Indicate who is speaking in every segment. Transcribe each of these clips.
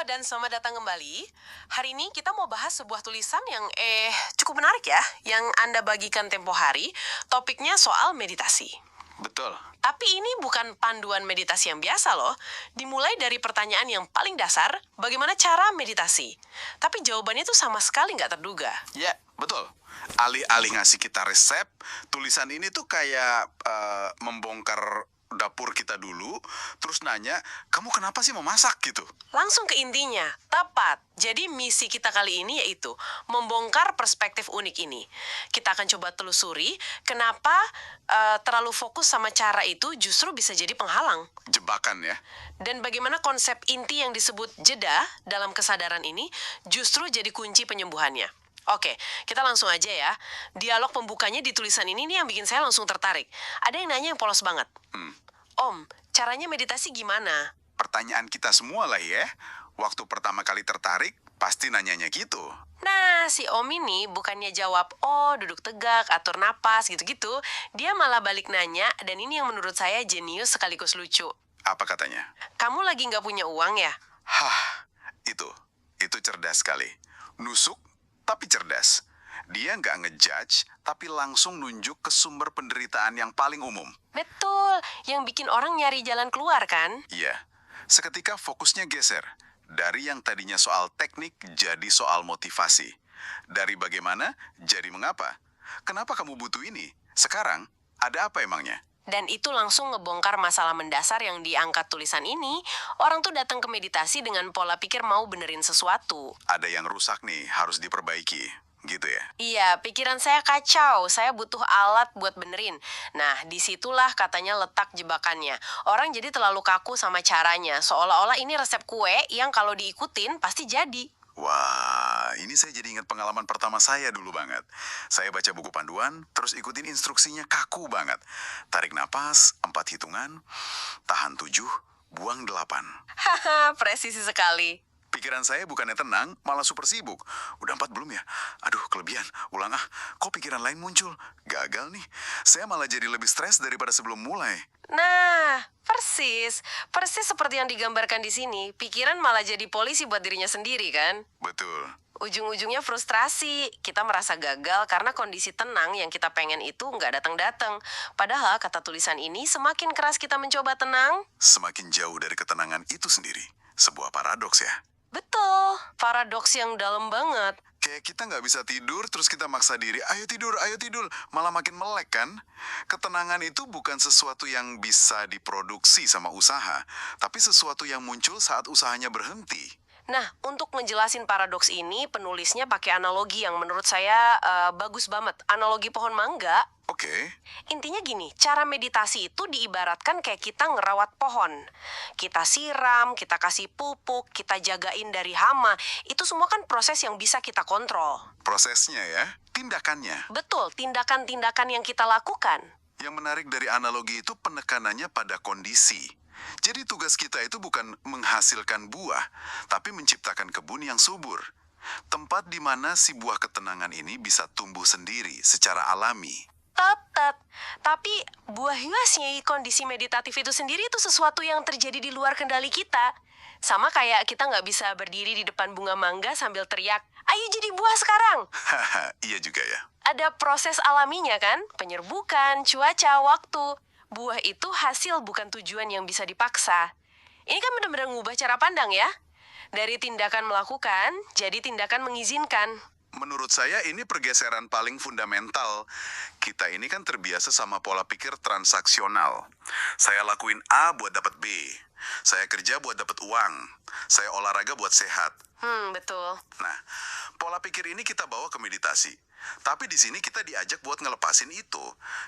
Speaker 1: dan selamat datang kembali. Hari ini kita mau bahas sebuah tulisan yang cukup menarik ya, yang Anda bagikan tempo hari. Topiknya soal meditasi.
Speaker 2: Betul.
Speaker 1: Tapi ini bukan panduan meditasi yang biasa loh. Dimulai dari pertanyaan yang paling dasar, bagaimana cara meditasi? Tapi jawabannya tuh sama sekali nggak terduga.
Speaker 2: Ya, betul. Alih-alih ngasih kita resep, tulisan ini tuh kayak membongkar dapur kita dulu, terus nanya, kamu kenapa sih mau masak gitu?
Speaker 1: Langsung ke intinya, tepat. Jadi misi kita kali ini yaitu membongkar perspektif unik ini. Kita akan coba telusuri kenapa terlalu fokus sama cara itu justru bisa jadi penghalang.
Speaker 2: Jebakan ya.
Speaker 1: Dan bagaimana konsep inti yang disebut jeda dalam kesadaran ini justru jadi kunci penyembuhannya. Oke, kita langsung aja ya. Dialog pembukanya di tulisan ini nih yang bikin saya langsung tertarik. Ada yang nanya yang polos banget. Om, caranya meditasi gimana?
Speaker 2: Pertanyaan kita semua lah ya. Waktu pertama kali tertarik, pasti nanyanya gitu.
Speaker 1: Nah, si Om ini bukannya jawab, oh duduk tegak, atur napas, gitu-gitu. Dia malah balik nanya, dan ini yang menurut saya jenius sekaligus lucu.
Speaker 2: Apa katanya?
Speaker 1: Kamu lagi nggak punya uang ya?
Speaker 2: Hah, itu cerdas sekali. Nusuk, tapi cerdas. Dia nggak ngejudge, tapi langsung nunjuk ke sumber penderitaan yang paling umum.
Speaker 1: Betul, yang bikin orang nyari jalan keluar kan?
Speaker 2: Iya, seketika fokusnya geser. Dari yang tadinya soal teknik jadi soal motivasi. Dari bagaimana jadi mengapa. Kenapa kamu butuh ini? Sekarang, ada apa emangnya?
Speaker 1: Dan itu langsung ngebongkar masalah mendasar yang diangkat tulisan ini. Orang tuh datang ke meditasi dengan pola pikir mau benerin sesuatu.
Speaker 2: Ada yang rusak nih, harus diperbaiki. Gitu ya?
Speaker 1: Iya, pikiran saya kacau. Saya butuh alat buat benerin. Nah, disitulah katanya letak jebakannya. Orang jadi terlalu kaku sama caranya. Seolah-olah ini resep kue yang kalau diikutin pasti jadi.
Speaker 2: Wah, ini saya jadi ingat pengalaman pertama saya dulu banget. Saya baca buku panduan, terus ikutin instruksinya kaku banget. Tarik napas, 4 hitungan, tahan 7, buang 8.
Speaker 1: Haha, presisi sekali.
Speaker 2: Pikiran saya bukannya tenang, malah super sibuk. Udah 4 belum ya? Aduh, kelebihan. Ulang ah. Kok pikiran lain muncul? Gagal nih. Saya malah jadi lebih stres daripada sebelum mulai.
Speaker 1: Nah, persis seperti yang digambarkan di sini. Pikiran malah jadi polisi buat dirinya sendiri kan?
Speaker 2: Betul.
Speaker 1: Ujung-ujungnya frustrasi. Kita merasa gagal karena kondisi tenang yang kita pengen itu nggak datang-datang. Padahal kata tulisan ini, semakin keras kita mencoba tenang,
Speaker 2: Semakin jauh dari ketenangan itu sendiri. Sebuah paradoks ya.
Speaker 1: betul, paradoks yang dalam banget.
Speaker 2: Kayak kita nggak bisa tidur, terus kita maksa diri, ayo tidur, malah makin melek kan? Ketenangan itu bukan sesuatu yang bisa diproduksi sama usaha, tapi sesuatu yang muncul saat usahanya berhenti.
Speaker 1: Nah, untuk ngejelasin paradoks ini, penulisnya pakai analogi yang menurut saya bagus banget. Analogi pohon mangga.
Speaker 2: Oke,
Speaker 1: Intinya gini, cara meditasi itu diibaratkan kayak kita ngerawat pohon. Kita siram, kita kasih pupuk, kita jagain dari hama. Itu semua kan proses yang bisa kita kontrol.
Speaker 2: prosesnya ya, tindakannya.
Speaker 1: Betul, tindakan-tindakan yang kita lakukan.
Speaker 2: Yang menarik dari analogi itu penekanannya pada kondisi. Jadi tugas kita itu bukan menghasilkan buah, tapi menciptakan kebun yang subur. Tempat di mana si buah ketenangan ini bisa tumbuh sendiri secara alami.
Speaker 1: Tetap. Tapi buahnya kondisi meditatif itu sendiri itu sesuatu yang terjadi di luar kendali kita. Sama kayak kita nggak bisa berdiri di depan bunga mangga sambil teriak, ayo jadi buah sekarang.
Speaker 2: Haha, iya juga ya.
Speaker 1: Ada proses alaminya kan? Penyerbukan, cuaca, waktu. Buah itu hasil bukan tujuan yang bisa dipaksa. Ini kan benar-benar ngubah cara pandang ya. Dari tindakan melakukan, jadi tindakan mengizinkan.
Speaker 2: Menurut saya ini pergeseran paling fundamental. Kita ini kan terbiasa sama pola pikir transaksional. Saya lakuin A buat dapat B. Saya kerja buat dapat uang. Saya olahraga buat sehat.
Speaker 1: Betul.
Speaker 2: Nah, pola pikir ini kita bawa ke meditasi. Tapi di sini kita diajak buat ngelepasin itu.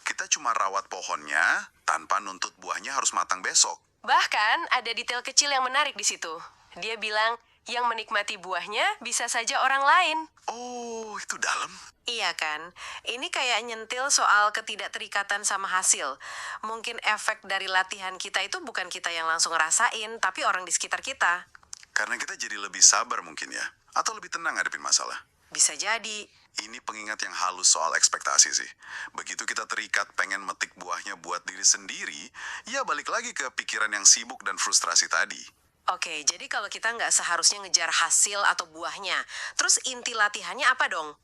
Speaker 2: Kita cuma rawat pohonnya tanpa nuntut buahnya harus matang besok.
Speaker 1: Bahkan ada detail kecil yang menarik di situ. Dia bilang, yang menikmati buahnya bisa saja orang lain.
Speaker 2: Oh, itu dalam.
Speaker 1: Iya kan? Ini kayak nyentil soal ketidakterikatan sama hasil. Mungkin efek dari latihan kita itu bukan kita yang langsung ngerasain, tapi orang di sekitar kita.
Speaker 2: Karena kita jadi lebih sabar mungkin ya. Atau lebih tenang ngadepin masalah.
Speaker 1: Bisa jadi.
Speaker 2: Ini pengingat yang halus soal ekspektasi sih. Begitu kita terikat pengen metik buahnya buat diri sendiri, ya balik lagi ke pikiran yang sibuk dan frustrasi tadi.
Speaker 1: Oke, jadi kalau kita nggak seharusnya ngejar hasil atau buahnya, terus inti latihannya apa dong?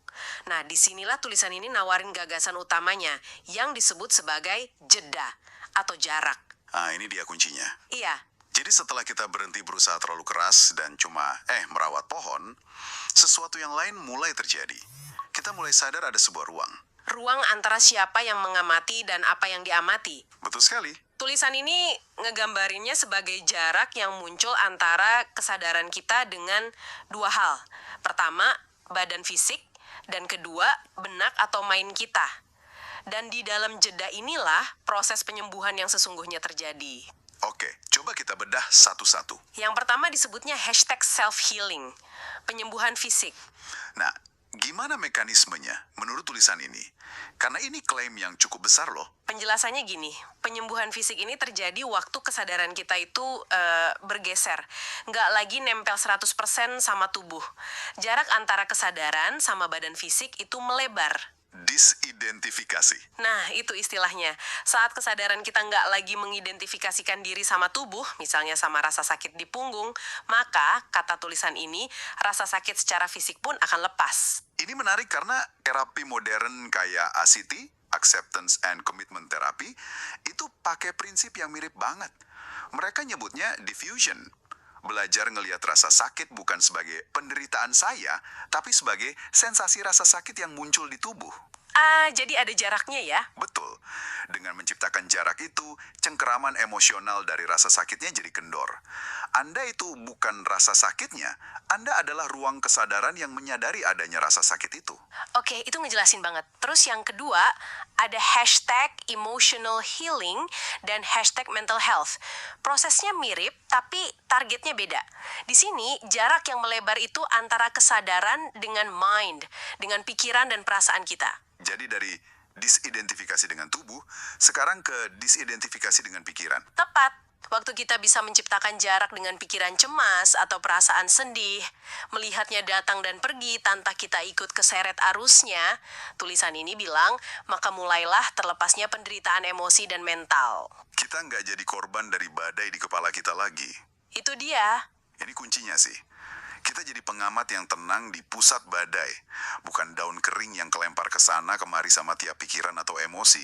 Speaker 1: Nah, disinilah tulisan ini nawarin gagasan utamanya yang disebut sebagai jeda atau jarak.
Speaker 2: Nah, ini dia kuncinya.
Speaker 1: Iya,
Speaker 2: Jadi setelah kita berhenti berusaha terlalu keras dan cuma merawat pohon, sesuatu yang lain mulai terjadi. Kita mulai sadar ada sebuah ruang.
Speaker 1: ruang antara siapa yang mengamati dan apa yang diamati.
Speaker 2: Betul sekali.
Speaker 1: Tulisan ini ngegambarinnya sebagai jarak yang muncul antara kesadaran kita dengan dua hal. Pertama, badan fisik, dan kedua, benak atau mind kita. Dan di dalam jeda inilah proses penyembuhan yang sesungguhnya terjadi.
Speaker 2: Oke, coba kita bedah satu-satu.
Speaker 1: Yang pertama disebutnya hashtag self-healing, penyembuhan fisik.
Speaker 2: Nah, gimana mekanismenya menurut tulisan ini? Karena ini klaim yang cukup besar loh.
Speaker 1: Penjelasannya gini, penyembuhan fisik ini terjadi waktu kesadaran kita itu bergeser. Nggak lagi nempel 100% sama tubuh. Jarak antara kesadaran sama badan fisik itu melebar.
Speaker 2: Disidentifikasi.
Speaker 1: Nah, itu istilahnya. Saat kesadaran kita nggak lagi mengidentifikasikan diri sama tubuh, misalnya sama rasa sakit di punggung, maka, kata tulisan ini, rasa sakit secara fisik pun akan lepas.
Speaker 2: Ini menarik karena terapi modern kayak ACT, Acceptance and Commitment Therapy, itu pakai prinsip yang mirip banget. Mereka nyebutnya diffusion. Belajar ngelihat rasa sakit bukan sebagai penderitaan saya, tapi sebagai sensasi rasa sakit yang muncul di tubuh.
Speaker 1: Jadi ada jaraknya ya?
Speaker 2: Betul. Dengan menciptakan jarak itu, cengkeraman emosional dari rasa sakitnya jadi kendor. Anda itu bukan rasa sakitnya, Anda adalah ruang kesadaran yang menyadari adanya rasa sakit itu.
Speaker 1: Oke, itu ngejelasin banget. Terus yang kedua, ada hashtag emotional healing dan hashtag mental health. Prosesnya mirip, tapi targetnya beda. Di sini, jarak yang melebar itu antara kesadaran dengan mind, dengan pikiran dan perasaan kita.
Speaker 2: Jadi dari disidentifikasi dengan tubuh, sekarang ke disidentifikasi dengan pikiran.
Speaker 1: Tepat. Waktu kita bisa menciptakan jarak dengan pikiran cemas atau perasaan sedih, melihatnya datang dan pergi tanpa kita ikut keseret arusnya, tulisan ini bilang, maka mulailah terlepasnya penderitaan emosi dan mental.
Speaker 2: Kita nggak jadi korban dari badai di kepala kita lagi.
Speaker 1: Itu dia.
Speaker 2: Ini kuncinya sih. Kita jadi pengamat yang tenang di pusat badai, bukan daun kering yang kelempar ke sana kemari sama tiap pikiran atau emosi.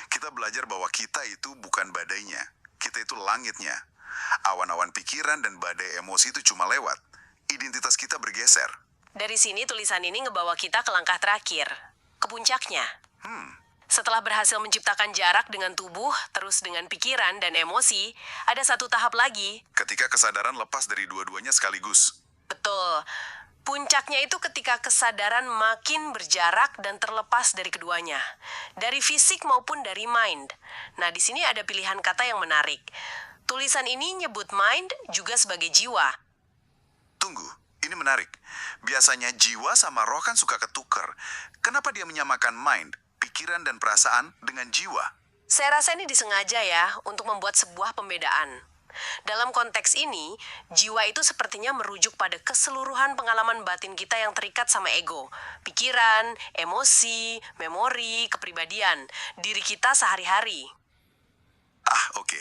Speaker 2: Kita belajar bahwa kita itu bukan badainya, kita itu langitnya. Awan-awan pikiran dan badai emosi itu cuma lewat. Identitas kita bergeser.
Speaker 1: Dari sini tulisan ini ngebawa kita ke langkah terakhir, ke puncaknya. Setelah berhasil menciptakan jarak dengan tubuh, terus dengan pikiran dan emosi, ada satu tahap lagi.
Speaker 2: Ketika kesadaran lepas dari dua-duanya sekaligus.
Speaker 1: Betul. Puncaknya itu ketika kesadaran makin berjarak dan terlepas dari keduanya. Dari fisik maupun dari mind. Nah, di sini ada pilihan kata yang menarik. Tulisan ini nyebut mind juga sebagai jiwa.
Speaker 2: Tunggu, ini menarik. Biasanya jiwa sama roh kan suka ketuker. Kenapa dia menyamakan mind, pikiran dan perasaan dengan jiwa?
Speaker 1: Saya rasa ini disengaja ya, untuk membuat sebuah pembedaan. Dalam konteks ini, jiwa itu sepertinya merujuk pada keseluruhan pengalaman batin kita yang terikat sama ego, pikiran, emosi, memori, kepribadian, diri kita sehari-hari.
Speaker 2: Oke.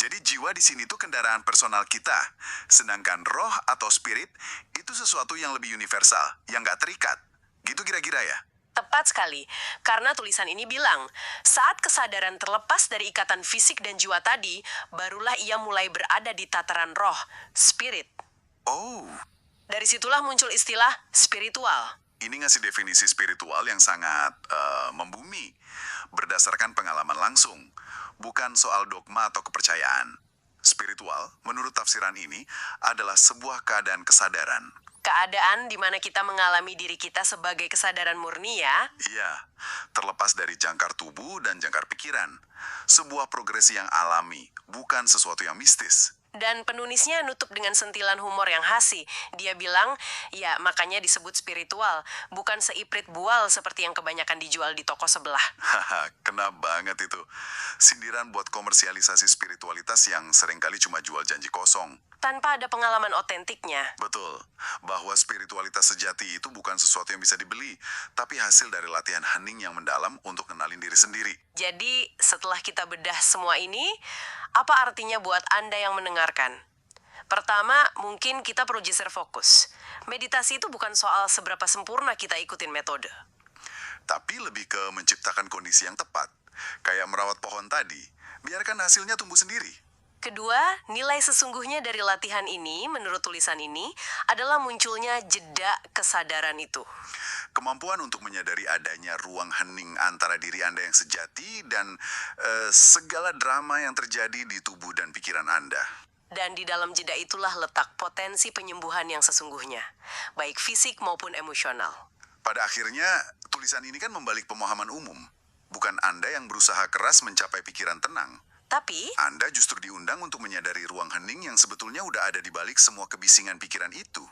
Speaker 2: Jadi jiwa di sini tuh kendaraan personal kita. Sedangkan roh atau spirit itu sesuatu yang lebih universal, yang nggak terikat. Gitu kira-kira ya?
Speaker 1: Tepat sekali, karena tulisan ini bilang, saat kesadaran terlepas dari ikatan fisik dan jiwa tadi, barulah ia mulai berada di tataran roh, spirit.
Speaker 2: Oh,
Speaker 1: Dari situlah muncul istilah spiritual.
Speaker 2: ini ngasih definisi spiritual yang sangat membumi. Berdasarkan pengalaman langsung, bukan soal dogma atau kepercayaan. Spiritual, menurut tafsiran ini, adalah sebuah keadaan kesadaran.
Speaker 1: Keadaan di mana kita mengalami diri kita sebagai kesadaran murni ya.
Speaker 2: Iya, terlepas dari jangkar tubuh dan jangkar pikiran. Sebuah progresi yang alami, bukan sesuatu yang mistis.
Speaker 1: Dan penulisnya nutup dengan sentilan humor yang khas. Dia bilang, ya makanya disebut spiritual, bukan seiprit bual seperti yang kebanyakan dijual di toko sebelah.
Speaker 2: Haha, kena banget itu. Sindiran buat komersialisasi spiritualitas yang seringkali cuma jual janji kosong.
Speaker 1: Tanpa ada pengalaman otentiknya.
Speaker 2: Betul, bahwa spiritualitas sejati itu bukan sesuatu yang bisa dibeli, tapi hasil dari latihan hening yang mendalam untuk kenalin diri sendiri.
Speaker 1: Jadi, setelah kita bedah semua ini, apa artinya buat Anda yang mendengarkan? Pertama, mungkin kita perlu geser fokus. Meditasi itu bukan soal seberapa sempurna kita ikutin metode.
Speaker 2: Tapi lebih ke menciptakan kondisi yang tepat. Kayak merawat pohon tadi, biarkan hasilnya tumbuh sendiri.
Speaker 1: Kedua, nilai sesungguhnya dari latihan ini, menurut tulisan ini, adalah munculnya jeda kesadaran itu.
Speaker 2: Kemampuan untuk menyadari adanya ruang hening antara diri Anda yang sejati dan segala drama yang terjadi di tubuh dan pikiran Anda.
Speaker 1: Dan di dalam jeda itulah letak potensi penyembuhan yang sesungguhnya, baik fisik maupun emosional.
Speaker 2: Pada akhirnya, tulisan ini kan membalik pemahaman umum. Bukan Anda yang berusaha keras mencapai pikiran tenang.
Speaker 1: Tapi,
Speaker 2: Anda justru diundang untuk menyadari ruang hening yang sebetulnya udah ada di balik semua kebisingan pikiran itu.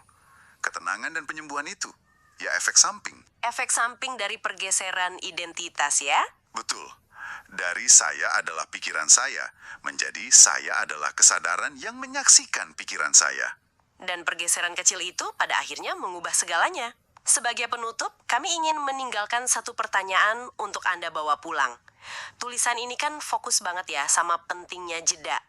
Speaker 2: Ketenangan dan penyembuhan itu. Ya, efek samping.
Speaker 1: efek samping dari pergeseran identitas ya.
Speaker 2: Betul. Dari saya adalah pikiran saya, menjadi saya adalah kesadaran yang menyaksikan pikiran saya.
Speaker 1: Dan pergeseran kecil itu pada akhirnya mengubah segalanya. Sebagai penutup, kami ingin meninggalkan satu pertanyaan untuk Anda bawa pulang. Tulisan ini kan fokus banget ya sama pentingnya jeda.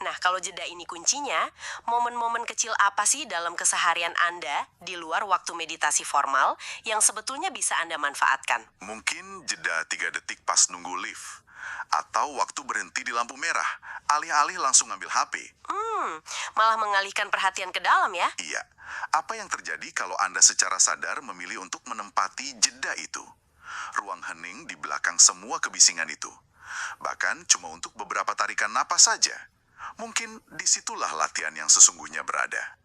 Speaker 1: Nah, kalau jeda ini kuncinya, momen-momen kecil apa sih dalam keseharian Anda di luar waktu meditasi formal yang sebetulnya bisa Anda manfaatkan?
Speaker 2: Mungkin jeda 3 detik pas nunggu lift. Atau waktu berhenti di lampu merah, alih-alih langsung ngambil HP.
Speaker 1: Malah mengalihkan perhatian ke dalam ya.
Speaker 2: Iya, apa yang terjadi kalau Anda secara sadar memilih untuk menempati jeda itu? Ruang hening di belakang semua kebisingan itu. Bahkan cuma untuk beberapa tarikan napas saja. Mungkin disitulah latihan yang sesungguhnya berada.